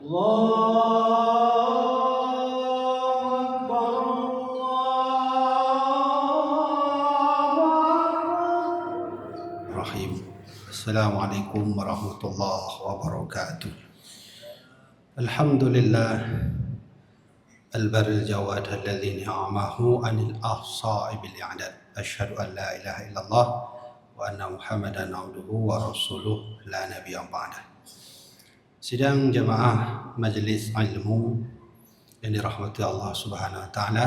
Rahim. Assalamualaikum warahmatullahi wabarakatuh. Alhamdulillah al-baril jawad alladhi ni'amahu anil ahsa'i bil i'dad. Asyhadu an la ilaha illallah wa anna Muhammadan abduhu wa rasuluh la nabiyya ba'dah. Sidang jemaah majlis ilmu yang dirahmati Allah Subhanahu wa taala,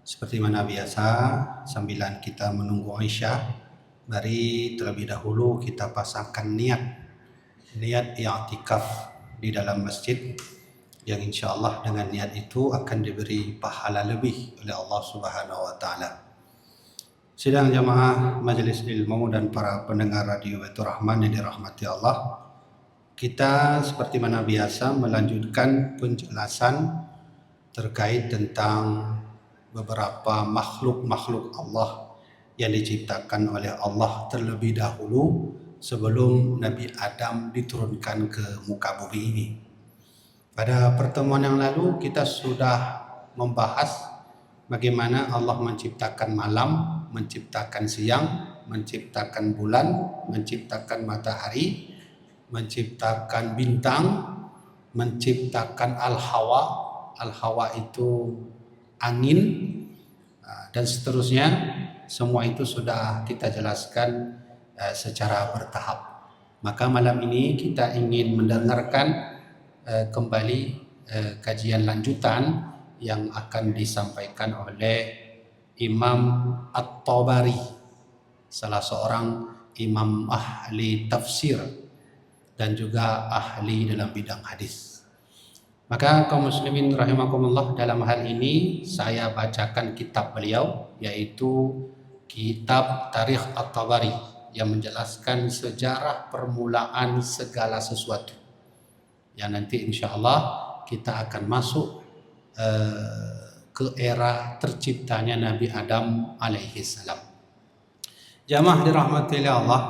seperti mana biasa sambilan kita menunggu Aisyah, mari terlebih dahulu kita pasangkan niat i'tikaf di dalam masjid, yang insya-Allah dengan niat itu akan diberi pahala lebih oleh Allah Subhanahu wa taala. Sidang jemaah majelis ilmu dan para pendengar radio Baitur Rahman yang dirahmati Allah, kita seperti mana biasa melanjutkan penjelasan terkait tentang beberapa makhluk-makhluk Allah yang diciptakan oleh Allah terlebih dahulu sebelum Nabi Adam diturunkan ke muka bumi ini. Pada pertemuan yang lalu kita sudah membahas bagaimana Allah menciptakan malam, menciptakan siang, menciptakan bulan, menciptakan matahari, menciptakan bintang, menciptakan al-hawa. Al-hawa itu angin, dan seterusnya. Semua itu sudah kita jelaskan secara bertahap. Maka malam ini kita ingin mendengarkan kembali kajian lanjutan yang akan disampaikan oleh Imam At-Tabari, salah seorang imam ahli tafsir dan juga ahli dalam bidang hadis. Maka kaum muslimin rahimakumullah, dalam hal ini saya bacakan kitab beliau, yaitu kitab Tarikh At-Tabari, yang menjelaskan sejarah permulaan segala sesuatu, yang nanti insya-Allah kita akan masuk ke era terciptanya Nabi Adam alaihi salam. Jamaah dirahmati oleh Allah,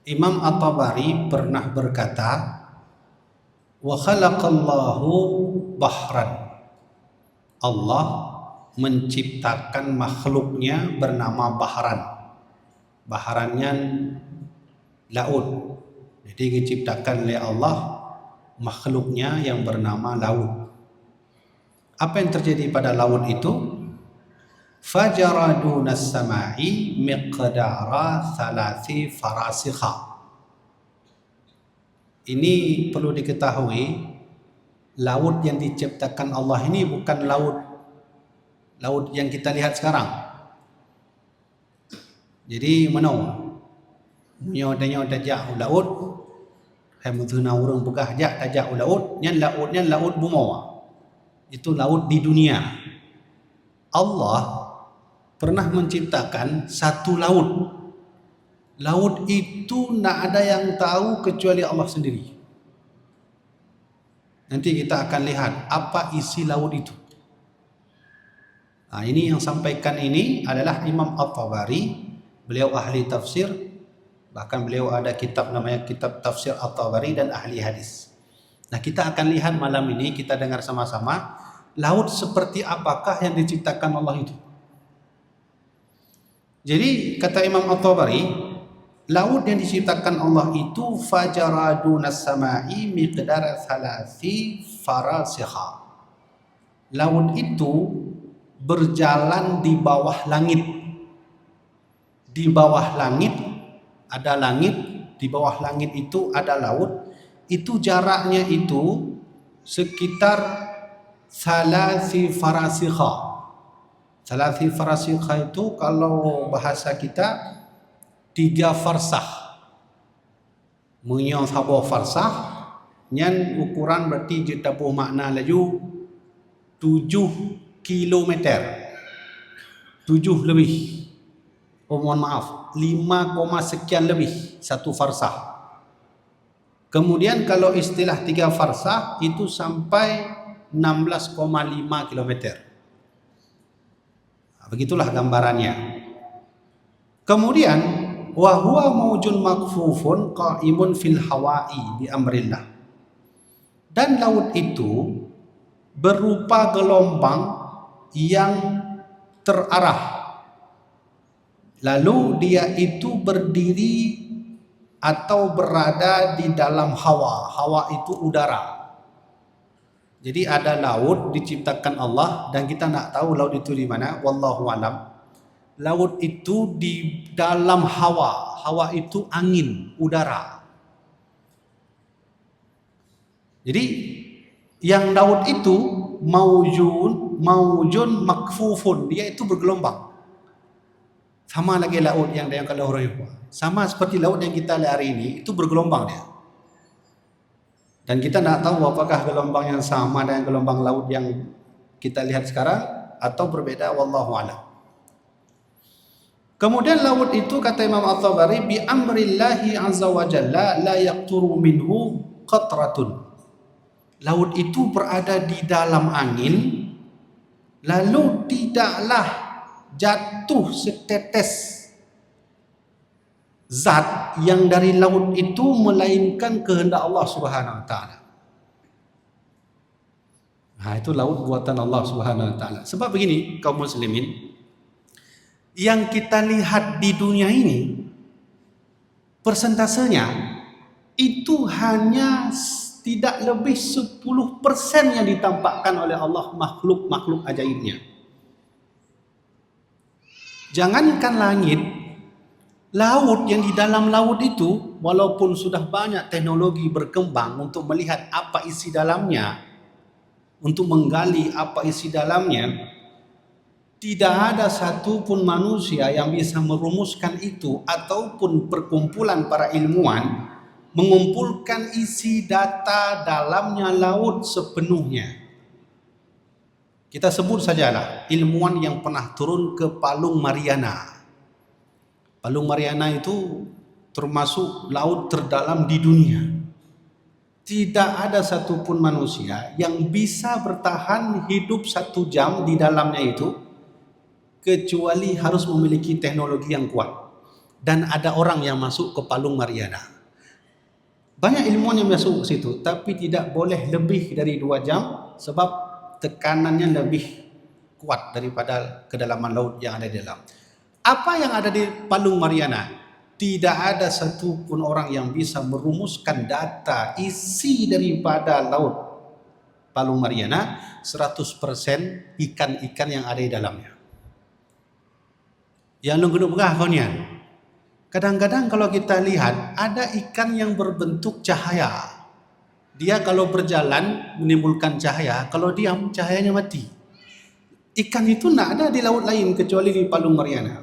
Imam At-Tabari pernah berkata, wa khalaqallahu bahran. Allah menciptakan makhluknya bernama bahran. Bahrannya laut. Jadi diciptakan oleh Allah makhluknya yang bernama laut. Apa yang terjadi pada laut itu? Fajara dunas samai miqdara thalathi farasikha. Ini perlu diketahui, laut yang diciptakan Allah ini bukan laut yang kita lihat sekarang. Jadi mana nyo tajak laut, hai mutuna urang begah jak tajak laut, nya laut bumawa. Itu laut di dunia. Allah pernah menciptakan satu laut. Laut itu tidak ada yang tahu kecuali Allah sendiri. Nanti kita akan lihat apa isi laut itu. Nah, ini yang sampaikan ini adalah Imam At-Tabari. Beliau ahli tafsir. Bahkan beliau ada kitab namanya Kitab Tafsir At-Tabari dan ahli hadis. Nah, kita akan lihat malam ini, kita dengar sama-sama laut seperti apakah yang diciptakan Allah itu. Jadi kata Imam At-Tabari, laut yang diciptakan Allah itu fajara dunas samai miqdara thalathi farasikha. Laut itu berjalan di bawah langit. Di bawah langit ada langit, di bawah langit itu ada laut. Itu jaraknya itu sekitar thalathi farasikha. Thalathi farasikha itu kalau bahasa kita 3 farsah. Munyo sabo farsah nyan ukuran berarti jetabuh makna laju 7 kilometer. 7 lebih. Oh, mohon maaf, 5, sekian lebih satu farsah. Kemudian kalau istilah 3 farsah itu sampai 16,5 kilometer. Begitulah gambarannya. Kemudian wa huwa maujun makfufun qaimun fil hawa'i bi amrillah. Dan laut itu berupa gelombang yang terarah. Lalu dia itu berdiri atau berada di dalam hawa. Hawa itu udara. Jadi ada laut diciptakan Allah dan kita nak tahu laut itu di mana. Wallahu alam. Laut itu di dalam hawa. Hawa itu angin, udara. Jadi yang laut itu maujun makfufun, dia itu bergelombang. Sama lagi laut yang kalau orang sama seperti laut yang kita lihat hari ini, itu bergelombang dia. Dan kita nak tahu apakah gelombang yang sama dengan gelombang laut yang kita lihat sekarang atau berbeda, wallahu a'lam. Kemudian laut itu kata Imam At-Tabari bi amrillahi azza wa jalla la yaqturu minhu qatratun. Laut itu berada di dalam angin, lalu tidaklah jatuh setetes zat yang dari laut itu melainkan kehendak Allah Subhanahu wa taala. Nah, itu laut buatan Allah Subhanahu wa taala. Sebab begini kaum muslimin, yang kita lihat di dunia ini persentasenya itu hanya tidak lebih 10% yang ditampakkan oleh Allah makhluk-makhluk ajaibnya. Jangankan langit, laut yang di dalam laut itu, walaupun sudah banyak teknologi berkembang untuk melihat apa isi dalamnya, untuk menggali apa isi dalamnya, tidak ada satupun manusia yang bisa merumuskan itu, ataupun perkumpulan para ilmuwan mengumpulkan isi data dalamnya laut sepenuhnya. Kita sebut sajalah ilmuwan yang pernah turun ke Palung Mariana. Palung Mariana itu termasuk laut terdalam di dunia. Tidak ada satupun manusia yang bisa bertahan hidup 1 jam di dalamnya itu, kecuali harus memiliki teknologi yang kuat. Dan ada orang yang masuk ke Palung Mariana. Banyak ilmuwan yang masuk ke situ, tapi tidak boleh lebih dari 2 jam sebab tekanannya lebih kuat daripada kedalaman laut yang ada di dalam. Apa yang ada di Palung Mariana? Tidak ada satupun orang yang bisa merumuskan data isi daripada laut Palung Mariana 100% ikan-ikan yang ada di dalamnya. Yang lu begah kau nian. Kadang-kadang kalau kita lihat ada ikan yang berbentuk cahaya. Dia kalau berjalan menimbulkan cahaya, kalau diam cahayanya mati. Ikan itu tidak ada di laut lain kecuali di Palung Mariana.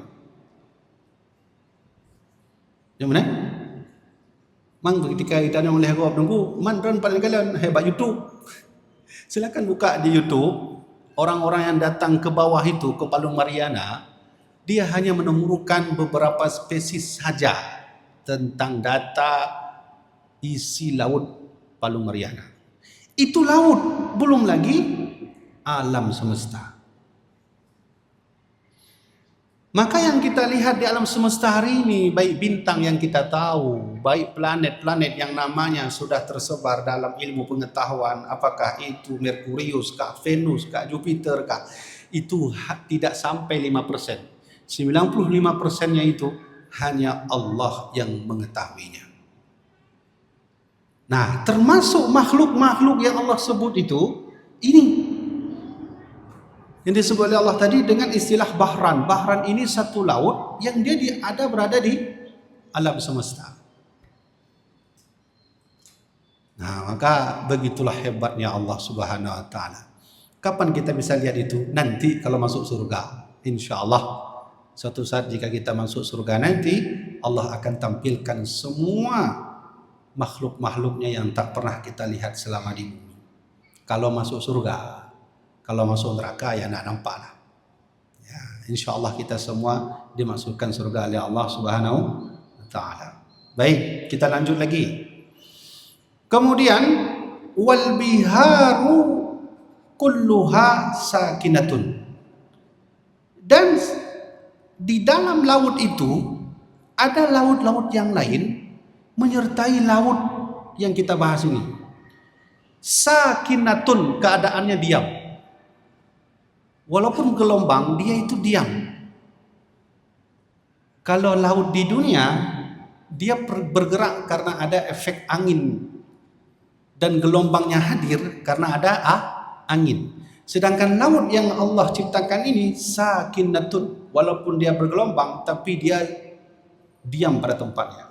Yang mana? Mang ketika kita yang melihat gua tunggu, mandran paling kalian hebat YouTube. Silakan buka di YouTube. Orang-orang yang datang ke bawah itu ke Palung Mariana, dia hanya menemukan beberapa spesies saja tentang data isi laut Palung Mariana. Itu laut, belum lagi alam semesta. Maka yang kita lihat di alam semesta hari ini, baik bintang yang kita tahu, baik planet-planet yang namanya sudah tersebar dalam ilmu pengetahuan, apakah itu Merkurius kah, Venus kah, Jupiter kah, itu tidak sampai 5%. 95%-nya itu hanya Allah yang mengetahuinya. Nah, termasuk makhluk-makhluk yang Allah sebut itu, ini yang disebut oleh Allah tadi dengan istilah bahran. Bahran ini satu laut yang dia berada di alam semesta. Nah, maka begitulah hebatnya Allah Subhanahu wa taala. Kapan kita bisa lihat itu? Nanti kalau masuk surga, insyaallah. Suatu saat jika kita masuk surga nanti, Allah akan tampilkan semua makhluk-makhluknya yang tak pernah kita lihat selama di bumi. Kalau masuk surga, kalau masuk neraka ya nak nampak lah. Ya, insyaallah kita semua dimasukkan surga oleh Allah Subhanahu wa taala. Baik, kita lanjut lagi. Kemudian wal biharu kulluha sakinatun. Dan di dalam laut itu ada laut-laut yang lain menyertai laut yang kita bahas ini. Sakinatun, keadaannya diam. Walaupun gelombang, dia itu diam. Kalau laut di dunia, dia bergerak karena ada efek angin. Dan gelombangnya hadir karena ada angin. Sedangkan laut yang Allah ciptakan ini sakinatun, walaupun dia bergelombang tapi dia diam pada tempatnya.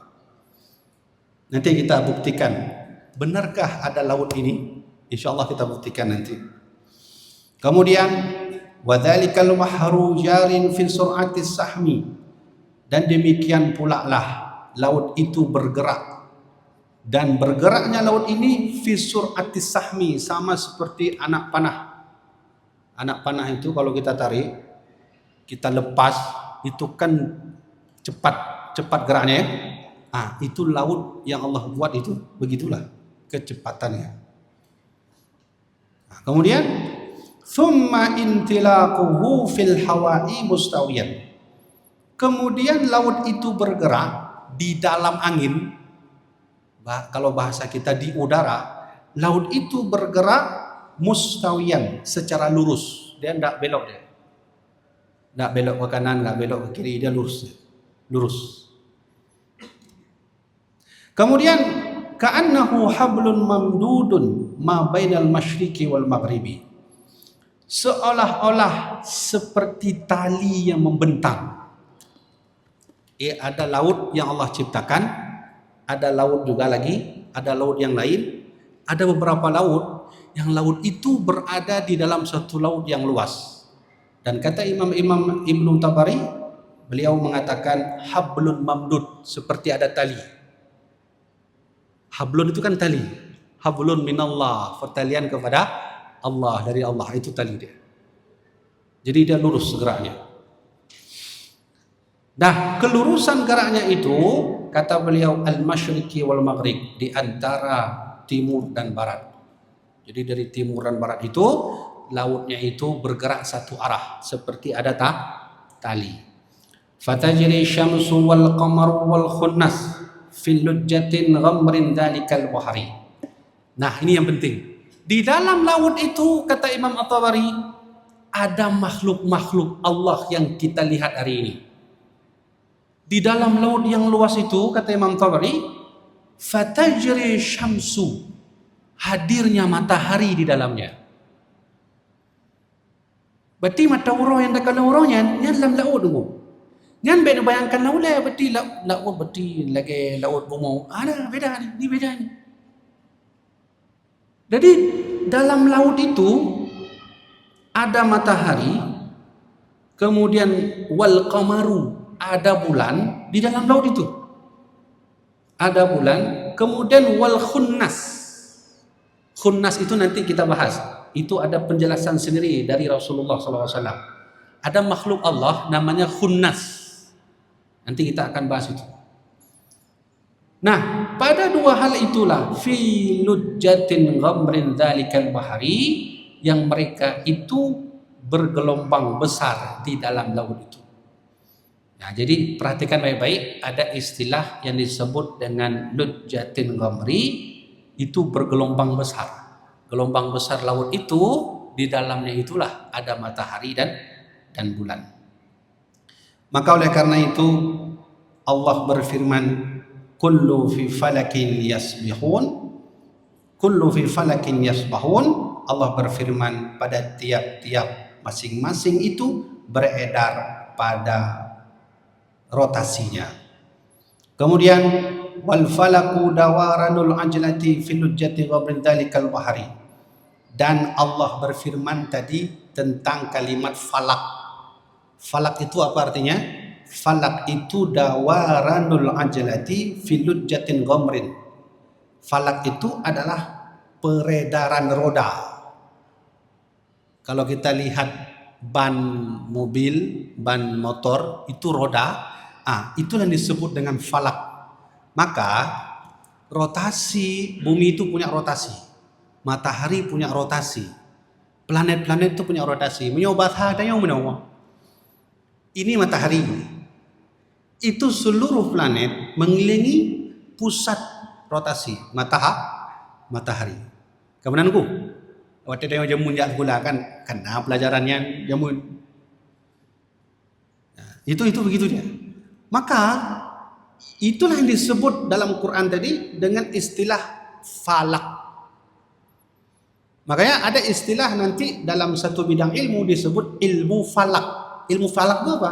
Nanti kita buktikan, benarkah ada laut ini? Insyaallah kita buktikan nanti. Kemudian wadzalikal bahru jarin fi sur'ati sahmi, dan demikian pula lah laut itu bergerak, dan bergeraknya laut ini fi sur'ati sahmi, sama seperti anak panah. Anak panah itu kalau kita tarik, kita lepas, itu kan cepat geraknya ya. Itu laut yang Allah buat itu, begitulah kecepatannya. Kemudian thumma intilaquhu fil hawa'i mustawiyan. Kemudian laut itu bergerak di dalam angin. Kalau bahasa kita di udara, laut itu bergerak mustawiyan, secara lurus. Dia tidak belok dia. Tidak belok ke kanan, tidak belok ke kiri, dia lurus. Kemudian ka'annahu hablun mamdudun ma bainal masyriqi wal maghribi. Seolah-olah seperti tali yang membentang. Ada laut yang Allah ciptakan, ada laut juga lagi, ada laut yang lain, ada beberapa laut yang laut itu berada di dalam satu laut yang luas. Dan kata Imam Ibnu Tabari, beliau mengatakan hablun mamdud, seperti ada tali. Hablun itu kan tali. Hablun minallah, pertalian kepada Allah, dari Allah, itu tali dia. Jadi dia lurus geraknya. Nah, kelurusan geraknya itu kata beliau al-masyriqi wal maghrib, di antara timur dan barat. Jadi dari timur dan barat itu lautnya itu bergerak satu arah, seperti ada tali. Fatajri syamsu wal qamaru wal khunnas fil lujjatin ghamrin dalikal bahri. Nah, ini yang penting. Di dalam laut itu kata Imam At-Tabari ada makhluk-makhluk Allah yang kita lihat hari ini. Di dalam laut yang luas itu kata Imam Tabari, fatajri syamsu, hadirnya matahari di dalamnya. Berarti mata urang yang dekat urangnya ni dalam laut tu. Ngan beda bayangkan laut lah, berarti laut berarti lagi laut bumau. Ada beda ni beda ni. Jadi dalam laut itu ada matahari, kemudian wal qamaru, ada bulan di dalam laut itu. Ada bulan, kemudian wal khunnas. Khunnas itu nanti kita bahas. Itu ada penjelasan sendiri dari Rasulullah SAW. Ada makhluk Allah namanya khunnas. Nanti kita akan bahas itu. Nah, pada dua hal itulah fi lujjatin ghamrin dzalikal bahari, yang mereka itu bergelombang besar di dalam laut itu. Nah, jadi perhatikan baik-baik, ada istilah yang disebut dengan lujjatin ghamri, itu bergelombang besar. Gelombang besar laut itu, di dalamnya itulah ada matahari dan bulan. Maka oleh karena itu Allah berfirman, kullu fi falakin yasbihun, kullu fi falakin yasbahun. Allah berfirman, pada tiap-tiap masing-masing itu beredar pada rotasinya. Kemudian wal falaku dawaranul ajlati fil lujjati ghabrin dalikal bahari. Dan Allah berfirman tadi tentang kalimat falak. Falak itu apa artinya? Falak itu dawaranul ajlati fil lujjatin ghamrin. Falak itu adalah peredaran roda. Kalau kita lihat ban mobil, ban motor, itu roda, itu yang disebut dengan falak. Maka rotasi, bumi itu punya rotasi, matahari punya rotasi, planet-planet itu punya rotasi. Ini matahari, itu seluruh planet mengelilingi pusat rotasi matahari. Kemenanku. Waktu tengok jamun jak gula kan kena pelajarannya jamun. Itu begitu dia. Maka itulah yang disebut dalam Quran tadi dengan istilah falak. Makanya ada istilah nanti dalam satu bidang ilmu disebut ilmu falak. Ilmu falak itu apa?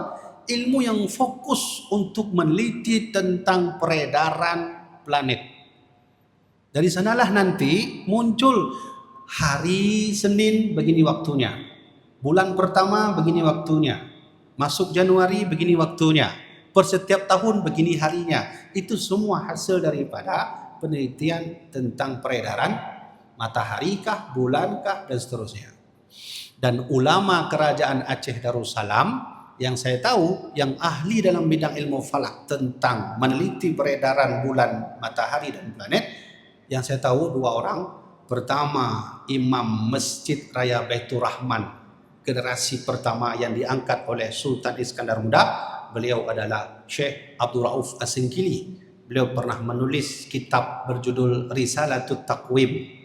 Ilmu yang fokus untuk meneliti tentang peredaran planet. Dari sanalah nanti muncul hari Senin begini waktunya. Bulan pertama begini waktunya. Masuk Januari begini waktunya. Per setiap tahun begini harinya. Itu semua hasil daripada penelitian tentang peredaran matahari kah, bulan kah, dan seterusnya. Dan ulama kerajaan Aceh Darussalam yang saya tahu yang ahli dalam bidang ilmu falak tentang meneliti peredaran bulan, matahari dan planet, yang saya tahu 2 orang. Pertama, Imam Masjid Raya Baitur Rahman, generasi pertama yang diangkat oleh Sultan Iskandar Muda. Beliau adalah Syekh Abdul Rauf As-Singkili. Beliau pernah menulis kitab berjudul Risalatut Taqwim.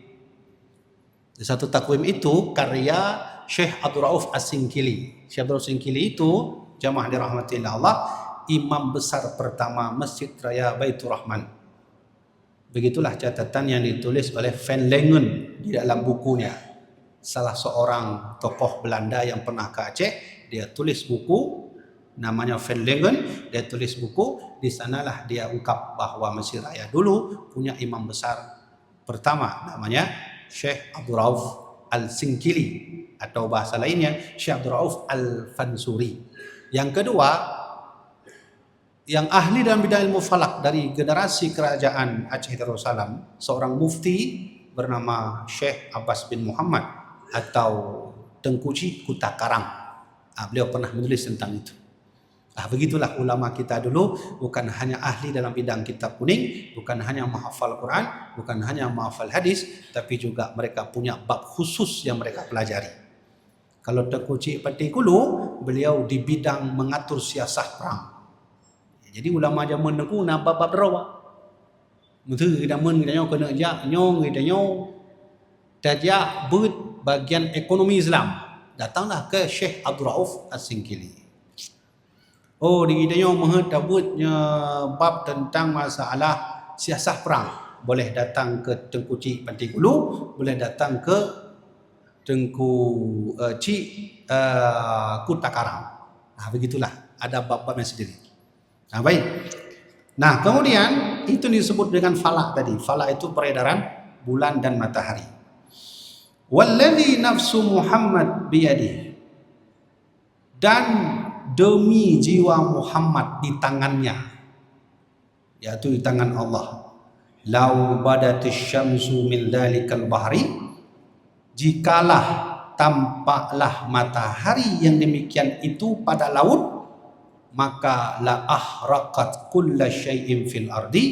Satu takwim itu karya Syekh Abdul Rauf As-Singkili. Syekh Abdul Rauf As-Singkili itu jamaah dirahmati Allah, imam besar pertama Masjid Raya Baitur Rahman. Begitulah catatan yang ditulis oleh Van Lengen di dalam bukunya. Salah seorang tokoh Belanda yang pernah ke Aceh, dia tulis buku namanya Van Lengen, dia tulis buku, di sanalah dia ungkap bahwa Masjid Raya dulu punya imam besar pertama namanya Syekh Abdul Rauf Al-Singkili, atau bahasa lainnya Syekh Abdul Rauf Al-Fansuri. Yang kedua, yang ahli dalam bidang ilmu falak dari generasi kerajaan Aceh Darussalam, seorang mufti bernama Syekh Abbas bin Muhammad atau Tengkuci Kutakarang. Beliau pernah menulis tentang itu. Begitulah ulama kita dulu, bukan hanya ahli dalam bidang kitab kuning, bukan hanya menghafal Quran, bukan hanya menghafal hadis, tapi juga mereka punya bab khusus yang mereka pelajari. Kalau Tengkuci Patikulu, beliau di bidang mengatur siasat perang. Jadi ulama zaman dulu nampak bab rawa. Mesti kita mengenai kena jak nyong kita nyong tajak but bagian ekonomi Islam. Datanglah ke Syekh Abdul Rauf As-Singkili. Di kita nyong mengetabunya bab tentang masalah siasat perang. Boleh datang ke Tengkuci Patikulu, boleh datang ke Tengkuci Kutakarang. Begitulah, ada bab-babnya sendiri. Baik. Nah, kemudian itu disebut dengan falak tadi. Falak itu peredaran bulan dan matahari. Walladzi nafsu Muhammad biyadihi. Dan demi jiwa Muhammad di tangannya, yaitu di tangan Allah. Lau badatis syamsu min dalikal bahri, jikalah tampaklah matahari yang demikian itu pada laut, maka la ahraqat kulla syai'in fil ardi,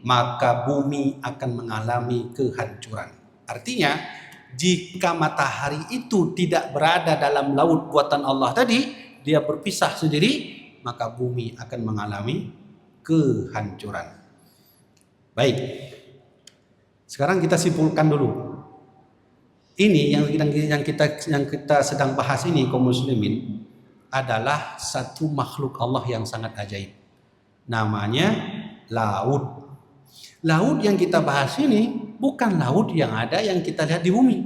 maka bumi akan mengalami kehancuran. Artinya, jika matahari itu tidak berada dalam laut buatan Allah tadi, dia berpisah sendiri, maka bumi akan mengalami kehancuran. Baik. Sekarang kita simpulkan dulu. Ini yang kita sedang bahas ini, kaum muslimin, adalah satu makhluk Allah yang sangat ajaib. Namanya laut. Laut yang kita bahas ini bukan laut yang ada yang kita lihat di bumi,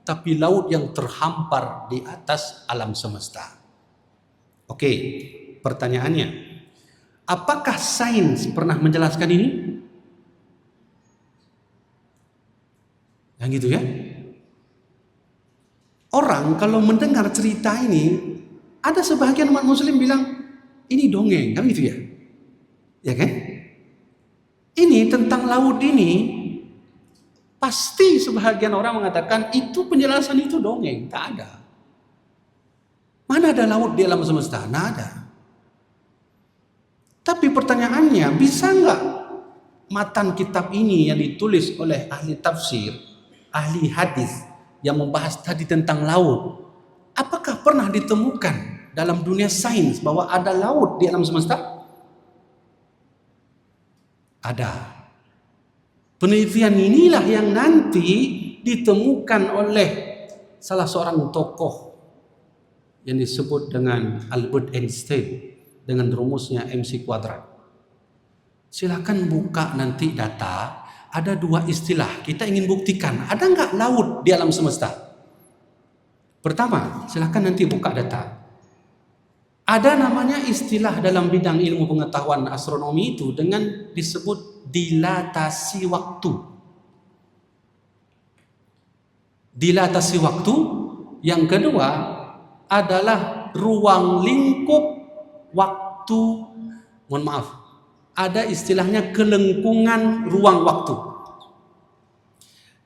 tapi laut yang terhampar di atas alam semesta. Oke, pertanyaannya, apakah sains pernah menjelaskan ini? Yang gitu ya. Orang kalau mendengar cerita ini, ada sebahagian umat muslim bilang, ini dongeng, kan gitu ya? Ya kan? Ini tentang laut ini, pasti sebahagian orang mengatakan, itu penjelasan itu dongeng, tak ada. Mana ada laut di alam semesta? Nggak ada. Tapi pertanyaannya, bisa nggak matan kitab ini yang ditulis oleh ahli tafsir, ahli hadis, yang membahas tadi tentang laut, apakah pernah ditemukan dalam dunia sains bahwa ada laut di alam semesta? Ada. Penelitian inilah yang nanti ditemukan oleh salah seorang tokoh yang disebut dengan Albert Einstein dengan rumusnya MC kuadrat. Silakan buka nanti data, ada dua istilah kita ingin buktikan, ada nggak laut di alam semesta? Pertama, silakan nanti buka data. Ada namanya istilah dalam bidang ilmu pengetahuan astronomi itu dengan disebut dilatasi waktu. Dilatasi waktu. Yang kedua adalah ruang lingkup waktu. Mohon maaf, ada istilahnya kelengkungan ruang waktu.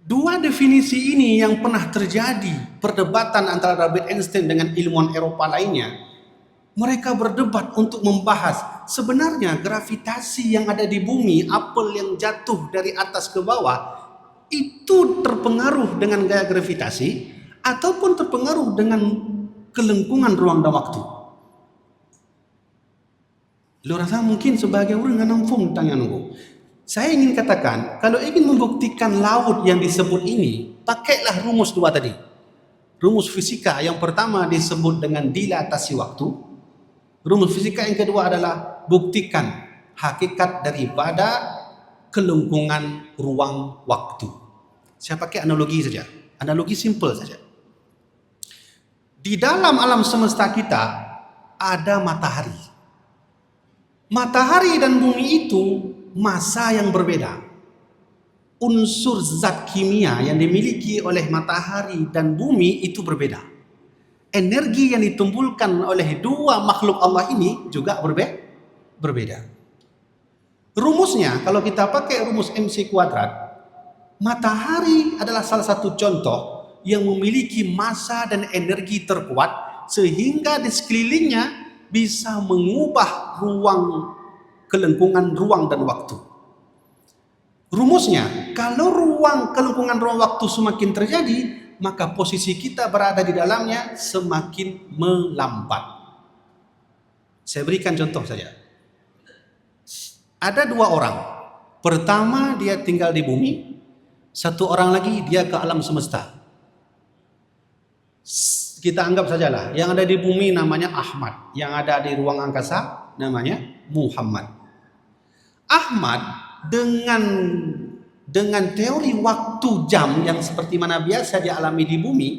Dua definisi ini yang pernah terjadi perdebatan antara Albert Einstein dengan ilmuwan Eropa lainnya. Mereka berdebat untuk membahas sebenarnya gravitasi yang ada di bumi, apel yang jatuh dari atas ke bawah, itu terpengaruh dengan gaya gravitasi ataupun terpengaruh dengan kelengkungan ruang dan waktu. Lu rasa mungkin sebagai orang yang namfung tanya nunggu. Saya ingin katakan, kalau ingin membuktikan laut yang disebut ini, pakailah rumus dua tadi. Rumus fisika yang pertama disebut dengan dilatasi waktu. Rumus fisika yang kedua adalah buktikan hakikat daripada kelengkungan ruang waktu. Saya pakai analogi saja. Analogi simple saja. Di dalam alam semesta kita ada matahari. Matahari dan bumi itu massa yang berbeda. Unsur zat kimia yang dimiliki oleh matahari dan bumi itu berbeda. Energi yang ditimbulkan oleh dua makhluk Allah ini juga berbeda. Rumusnya, kalau kita pakai rumus MC kuadrat, matahari adalah salah satu contoh yang memiliki massa dan energi terkuat sehingga di sekelilingnya bisa mengubah ruang kelengkungan ruang dan waktu. Rumusnya, kalau ruang kelengkungan ruang waktu semakin terjadi, maka posisi kita berada di dalamnya semakin melambat. Saya berikan contoh saja. Ada dua orang. Pertama dia tinggal di bumi, satu orang lagi dia ke alam semesta. Kita anggap sajalah yang ada di bumi namanya Ahmad, yang ada di ruang angkasa namanya Muhammad. Ahmad dengan teori waktu jam yang seperti mana biasa dialami di bumi,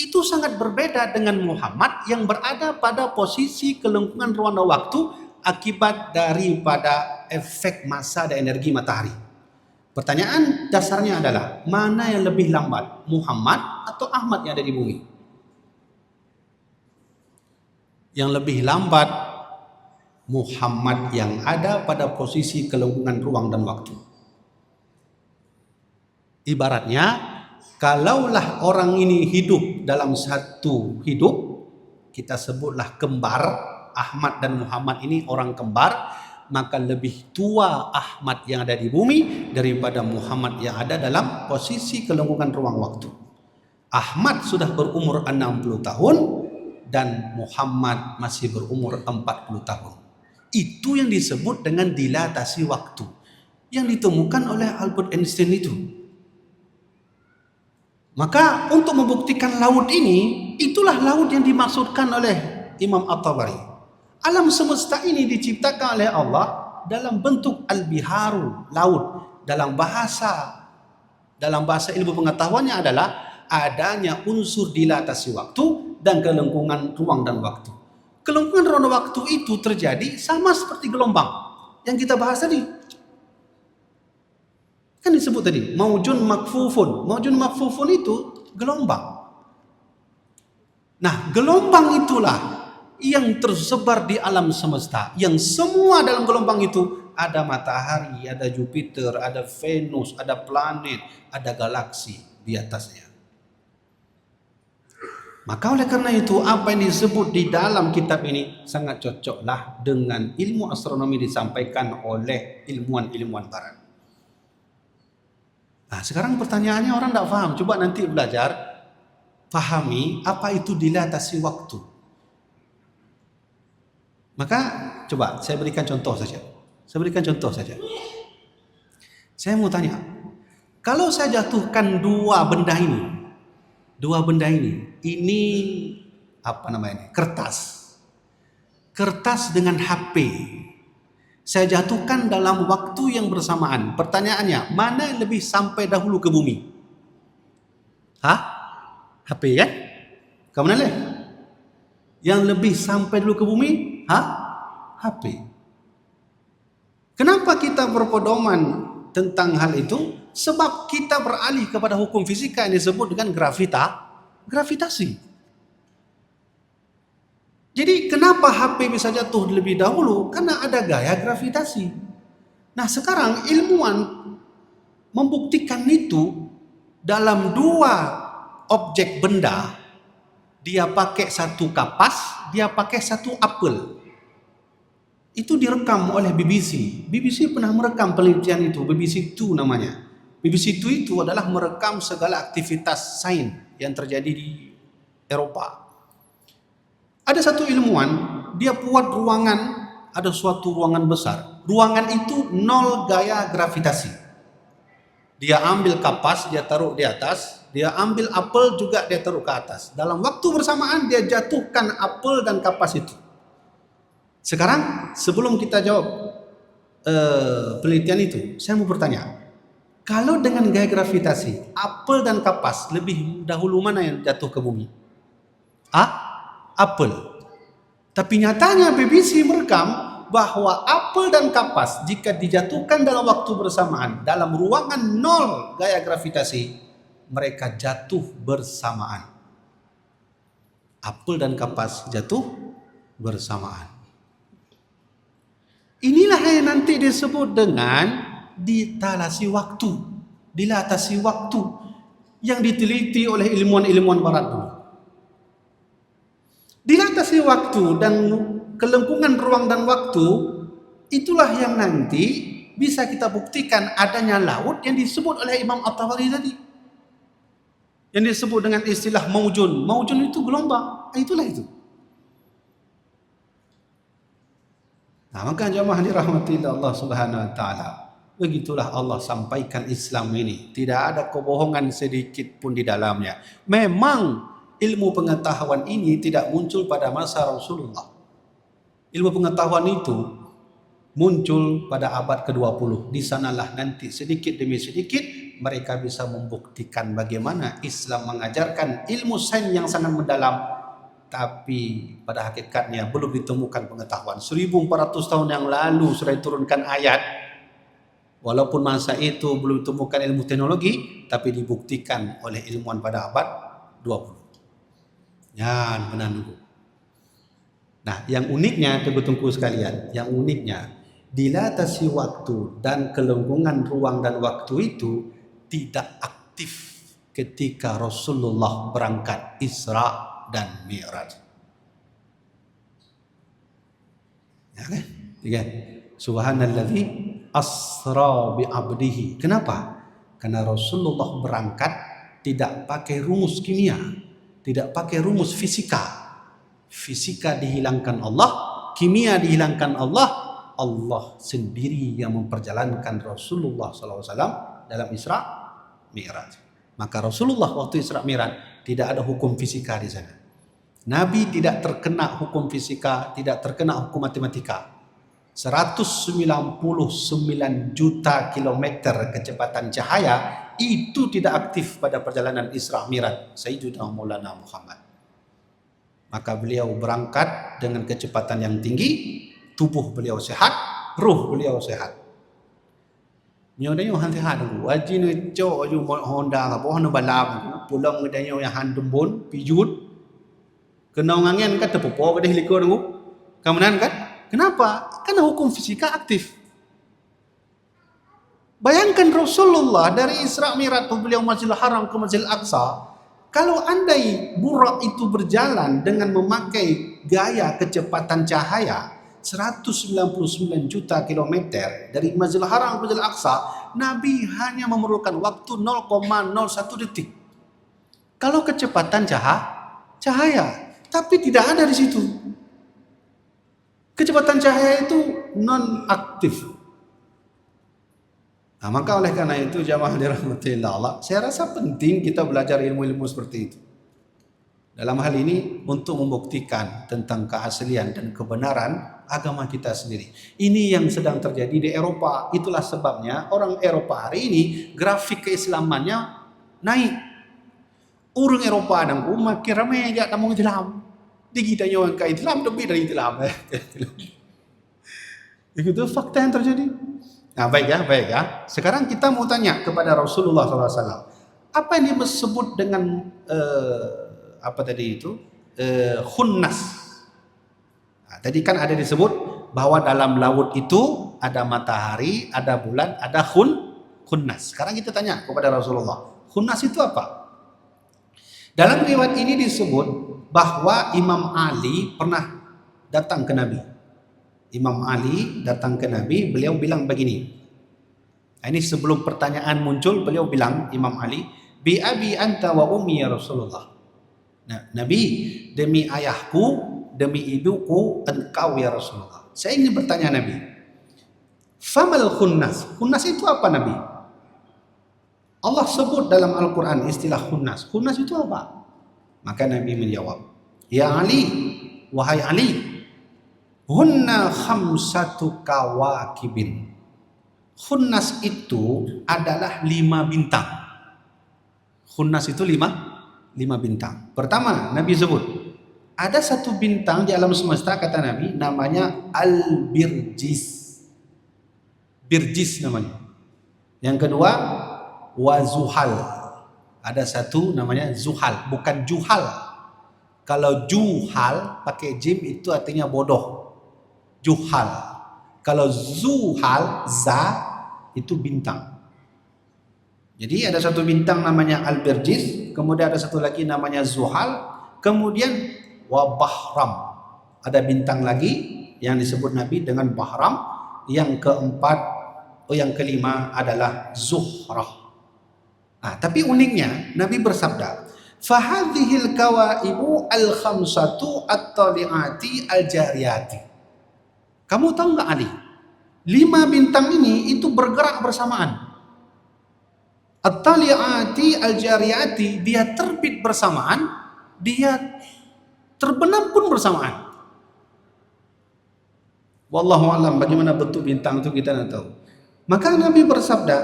itu sangat berbeda dengan Muhammad yang berada pada posisi kelengkungan ruang dan waktu akibat daripada efek massa dan energi matahari. Pertanyaan dasarnya adalah, mana yang lebih lambat, Muhammad atau Ahmad yang ada di bumi? Yang lebih lambat Muhammad yang ada pada posisi kelengkungan ruang dan waktu. Ibaratnya, kalaulah orang ini hidup dalam satu hidup, kita sebutlah kembar, Ahmad dan Muhammad ini orang kembar, maka lebih tua Ahmad yang ada di bumi daripada Muhammad yang ada dalam posisi kelengkungan ruang waktu. Ahmad sudah berumur 60 tahun dan Muhammad masih berumur 40 tahun. Itu yang disebut dengan dilatasi waktu yang ditemukan oleh Albert Einstein itu. Maka untuk membuktikan laut ini, itulah laut yang dimaksudkan oleh Imam At-Tabari. Alam semesta ini diciptakan oleh Allah dalam bentuk al-biharu, laut. Dalam bahasa ilmu pengetahuannya adalah adanya unsur dilatasi waktu dan kelengkungan ruang dan waktu. Kelengkungan ruang dan waktu itu terjadi sama seperti gelombang yang kita bahas tadi. Kan disebut tadi, maujun makfufun. Maujun makfufun itu gelombang. Nah, gelombang itulah yang tersebar di alam semesta. Yang semua dalam gelombang itu ada matahari, ada Jupiter, ada Venus, ada planet, ada galaksi di atasnya. Maka oleh karena itu, apa yang disebut di dalam kitab ini sangat cocoklah dengan ilmu astronomi disampaikan oleh ilmuwan-ilmuwan barat. Nah, sekarang pertanyaannya orang tidak paham. Coba nanti belajar, pahami apa itu dilatasi waktu. Maka coba saya berikan contoh saja. Saya mau tanya, Kalau saya jatuhkan dua benda ini apa namanya? Kertas dengan HP. Saya jatuhkan dalam waktu yang bersamaan. Pertanyaannya, mana yang lebih sampai dahulu ke bumi? HP kan? Kemana leh? Yang lebih sampai dulu ke bumi? HP. Kenapa kita berpedoman tentang hal itu? Sebab kita beralih kepada hukum fisika yang disebut dengan gravitasi. Jadi kenapa HP bisa jatuh lebih dahulu? Karena ada gaya gravitasi. Nah sekarang ilmuwan membuktikan itu dalam dua objek benda. Dia pakai satu kapas, dia pakai satu apel. Itu direkam oleh BBC. BBC pernah merekam penelitian itu, BBC 2 namanya. BBC 2 itu adalah merekam segala aktivitas sains yang terjadi di Eropa. Ada satu ilmuwan, dia buat ruangan, ada suatu ruangan besar. Ruangan itu nol gaya gravitasi. Dia ambil kapas, dia taruh di atas, dia ambil apel juga dia taruh ke atas. Dalam waktu bersamaan dia jatuhkan apel dan kapas itu. Sekarang sebelum kita jawab penelitian itu, saya mau bertanya, kalau dengan gaya gravitasi, apel dan kapas lebih dahulu mana yang jatuh ke bumi? Apel. Tapi nyatanya BBC merekam bahwa apel dan kapas jika dijatuhkan dalam waktu bersamaan dalam ruangan nol gaya gravitasi, mereka jatuh bersamaan. Apel dan kapas jatuh bersamaan. Inilah yang nanti disebut dengan dilatasi waktu yang diteliti oleh ilmuwan-ilmuwan barat dulu. Dilatasi waktu dan kelengkungan ruang dan waktu, itulah yang nanti bisa kita buktikan adanya laut yang disebut oleh Imam At-Tabari tadi. Yang disebut dengan istilah maujun. Maujun itu gelombang. Itulah itu. Nah, maka jemaah dirahmati Allah Subhanahu wa taala. Begitulah Allah sampaikan Islam ini. Tidak ada kebohongan sedikit pun di dalamnya. Memang ilmu pengetahuan ini tidak muncul pada masa Rasulullah. Ilmu pengetahuan itu muncul pada abad ke-20. Di sanalah nanti sedikit demi sedikit mereka bisa membuktikan bagaimana Islam mengajarkan ilmu sains yang sangat mendalam, tapi pada hakikatnya belum ditemukan pengetahuan. 1400 tahun yang lalu sudah diturunkan ayat. Walaupun masa itu belum ditemukan ilmu teknologi, tapi dibuktikan oleh ilmuwan pada abad 20. Ya, benar dulu. Nah, yang uniknya, tunggu sekalian, yang uniknya, dilatasi waktu dan kelengkungan ruang dan waktu itu tidak aktif ketika Rasulullah berangkat Isra dan Mi'raj. Ya kan? Tiga. Subhanalladzi asra bi abdihi. Kenapa? Karena Rasulullah berangkat tidak pakai rumus kimia, tidak pakai rumus fisika. Fisika dihilangkan Allah, kimia dihilangkan Allah. Allah sendiri yang memperjalankan Rasulullah SAW dalam Isra Mi'raj. Maka Rasulullah waktu Isra Mi'raj tidak ada hukum fisika di sana. Nabi tidak terkena hukum fisika, tidak terkena hukum matematika. 199 juta kilometer kecepatan cahaya itu tidak aktif pada perjalanan Isra Mi'raj Sayyidina Maulana Muhammad. Maka beliau berangkat dengan kecepatan yang tinggi, tubuh beliau sehat, ruh beliau sehat. Nyodanyo han sehat aku. Wajin cok aju Honda ka pohon balap pulang ngedanyo yang han dembun pijut. Kenau ngangen kan tepopo ke helikor aku. Kemudian kan? Kenapa? Karena hukum fisika aktif. Bayangkan Rasulullah dari Isra Mi'raj beliau Masjidil Haram ke Masjidil Aqsa. Kalau andai burak itu berjalan dengan memakai gaya kecepatan cahaya 199 juta kilometer dari Masjidil Haram ke Masjidil Aqsa, Nabi hanya memerlukan waktu 0,01 detik. Kalau kecepatan cahaya, tapi tidak ada di situ. Kecepatan cahaya itu non aktif. Nah, maka oleh karena itu jamaah dirahmati Allah, saya rasa penting kita belajar ilmu-ilmu seperti itu. Dalam hal ini untuk membuktikan tentang keaslian dan kebenaran agama kita sendiri. Ini yang sedang terjadi di Eropa. Itulah sebabnya orang Eropa hari ini grafik keislamannya naik. Orang Eropa dan makin ramai aja tamu Islam. Di kita yang ke Islam lebih dari Islam. Itu fakta yang terjadi. Nah, baik ya. Sekarang kita mau tanya kepada Rasulullah SAW. Apa yang disebut dengan apa tadi itu? Khunnas. Nah, tadi kan ada disebut bahwa dalam laut itu ada matahari, ada bulan, ada khunnas. Sekarang kita tanya kepada Rasulullah. Khunnas itu apa? Dalam riwayat ini disebut bahwa Imam Ali pernah datang ke Nabi. Imam Ali datang ke Nabi, beliau bilang begini. Ini sebelum pertanyaan muncul, beliau bilang, Imam Ali, bi abi anta wa ummi ya Rasulullah. Nah, Nabi, demi ayahku, demi ibuku, engkau ya Rasulullah. Saya ingin bertanya Nabi, famal khunnas? Khunnas itu apa Nabi? Allah sebut dalam Al-Quran istilah khunnas. Khunnas itu apa? Maka Nabi menjawab, ya Ali, wahai Ali, hunna khamsatu kawakibin. Khunnas itu adalah 5 bintang. Khunnas itu 5 bintang. Pertama, Nabi sebut ada satu bintang di alam semesta, kata Nabi, namanya Al-Birjis. Birjis namanya. Yang kedua, Wazuhal. Ada satu namanya Zuhal, bukan Juhal. Kalau Juhal pakai jim itu artinya bodoh. Juhal. Kalau Zuhal, za, itu bintang. Jadi ada satu bintang namanya Al-Birjis, kemudian ada satu lagi namanya Zuhal, kemudian Wabahram. Ada bintang lagi yang disebut Nabi dengan Bahram. Yang keempat, yang kelima adalah Zuhrah. Nah, tapi uniknya Nabi bersabda, "Fahadhil kawaibu al-khamsatu at-tali'ati al-jariyati." Kamu tahu nggak Ali? 5 bintang ini itu bergerak bersamaan. At-tali'ati al-jariyati, dia terbit bersamaan, dia terbenam pun bersamaan. Wallahu a'lam bagaimana bentuk bintang itu kita tidak tahu. Maka Nabi bersabda,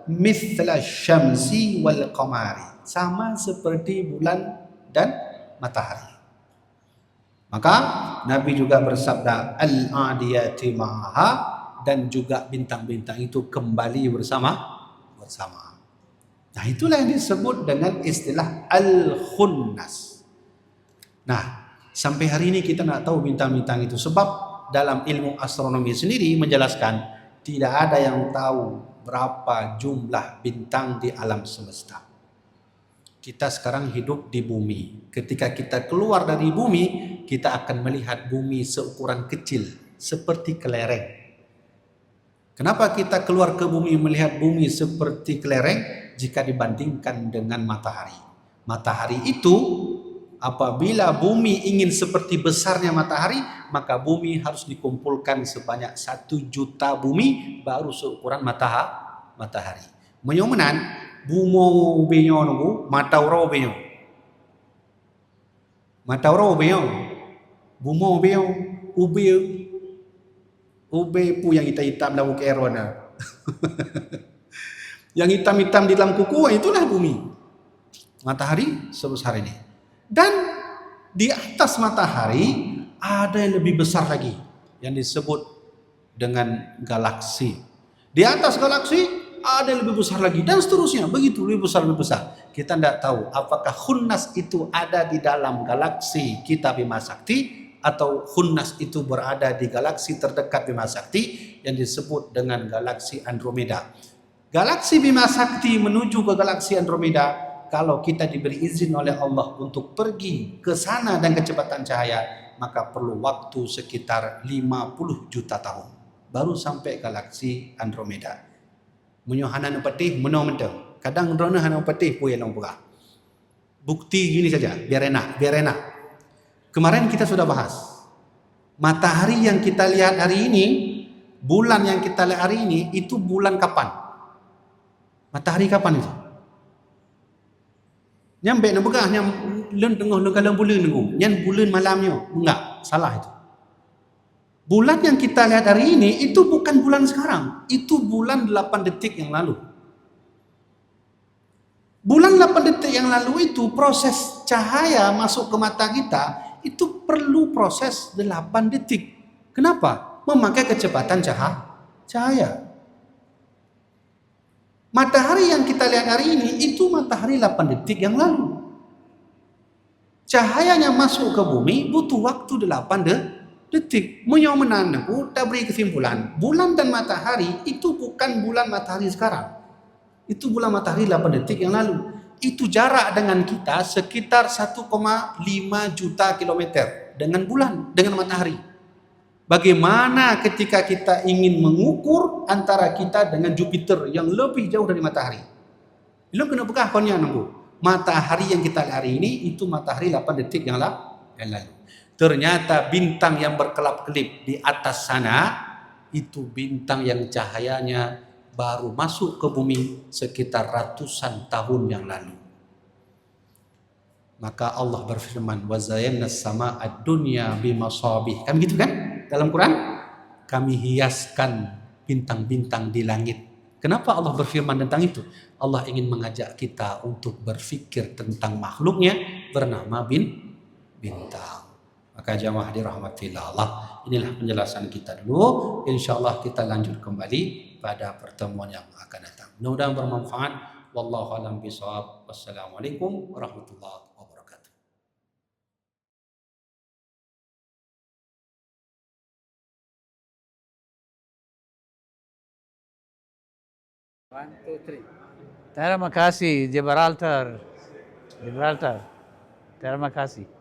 mithla syamsi wal qamari, sama seperti bulan dan matahari. Maka Nabi juga bersabda, al-adiyati ma'ha, dan juga bintang-bintang itu kembali bersama. Nah, itulah yang disebut dengan istilah al-khunnas. Nah, sampai hari ini kita tidak tahu bintang-bintang itu, sebab dalam ilmu astronomi sendiri menjelaskan tidak ada yang tahu berapa jumlah bintang di alam semesta. Kita sekarang hidup di bumi. Ketika kita keluar dari bumi, kita akan melihat bumi seukuran kecil, seperti kelereng. Kenapa kita keluar ke bumi melihat bumi seperti kelereng jika dibandingkan dengan matahari? Matahari itu, apabila bumi ingin seperti besarnya matahari, maka bumi harus dikumpulkan sebanyak 1 juta bumi baru seukuran matahari. Menyomenan bumo ubenyo nunggu matauro ubenyo. Matauro ubenyo. Bumo ubenyo ube pu yang hitam-hitam dalam buku erona. Yang hitam-hitam di dalam kuku, itulah bumi. Matahari sebesar ini. Dan di atas matahari ada yang lebih besar lagi yang disebut dengan galaksi. Di atas galaksi ada yang lebih besar lagi dan seterusnya, begitu lebih besar. Kita tidak tahu apakah khunnas itu ada di dalam galaksi kita Bima Sakti atau khunnas itu berada di galaksi terdekat Bima Sakti yang disebut dengan galaksi Andromeda. Galaksi Bima Sakti menuju ke galaksi Andromeda, kalau kita diberi izin oleh Allah untuk pergi ke sana dan kecepatan cahaya, maka perlu waktu sekitar 50 juta tahun baru sampai galaksi Andromeda. Menyohanan petih menong-mentong. Kadang drone hana petih pun yang buka. Bukti gini saja, biar enak. Kemarin kita sudah bahas. Matahari yang kita lihat hari ini, bulan yang kita lihat hari ini, itu bulan kapan? Matahari kapan itu? Nyampe nak begah nyam len tengah len kalang bulan nunggu. Nyan bulan malamnya. Enggak, salah itu. Bulan yang kita lihat hari ini itu bukan bulan sekarang. Itu bulan 8 detik yang lalu. Bulan 8 detik yang lalu itu proses cahaya masuk ke mata kita itu perlu proses 8 detik. Kenapa? Memakai kecepatan cahaya. Matahari yang kita lihat hari ini itu matahari 8 detik yang lalu. Cahayanya masuk ke bumi butuh waktu 8 detik. Menyo menandaku tak beri kesimpulan. Bulan dan matahari itu bukan bulan matahari sekarang. Itu bulan matahari 8 detik yang lalu. Itu jarak dengan kita sekitar 1,5 juta kilometer dengan bulan, dengan matahari. Bagaimana ketika kita ingin mengukur antara kita dengan Jupiter yang lebih jauh dari matahari? Belum kena bekah konya nunggu. Matahari yang kita lihat hari ini itu matahari 8 detik yang lalu. Ternyata bintang yang berkelap-kelip di atas sana itu bintang yang cahayanya baru masuk ke bumi sekitar ratusan tahun yang lalu. Maka Allah berfirman, "Wa zayyana as-samaa'a ad-dunya bimasabih." Kan gitu kan? Dalam Quran, kami hiaskan bintang-bintang di langit. Kenapa Allah berfirman tentang itu? Allah ingin mengajak kita untuk berfikir tentang makhluknya bernama bintang. Maka jamaah dirahmatillah Allah, inilah penjelasan kita dulu. Insyaallah kita lanjut kembali pada pertemuan yang akan datang. Mudah-mudahan bermanfaat. Wallahu a'lam bishawab. Wassalamualaikum warahmatullahi wabarakatuh. 1, 2, 3. Terima kasih Gibraltar. Terima kasih.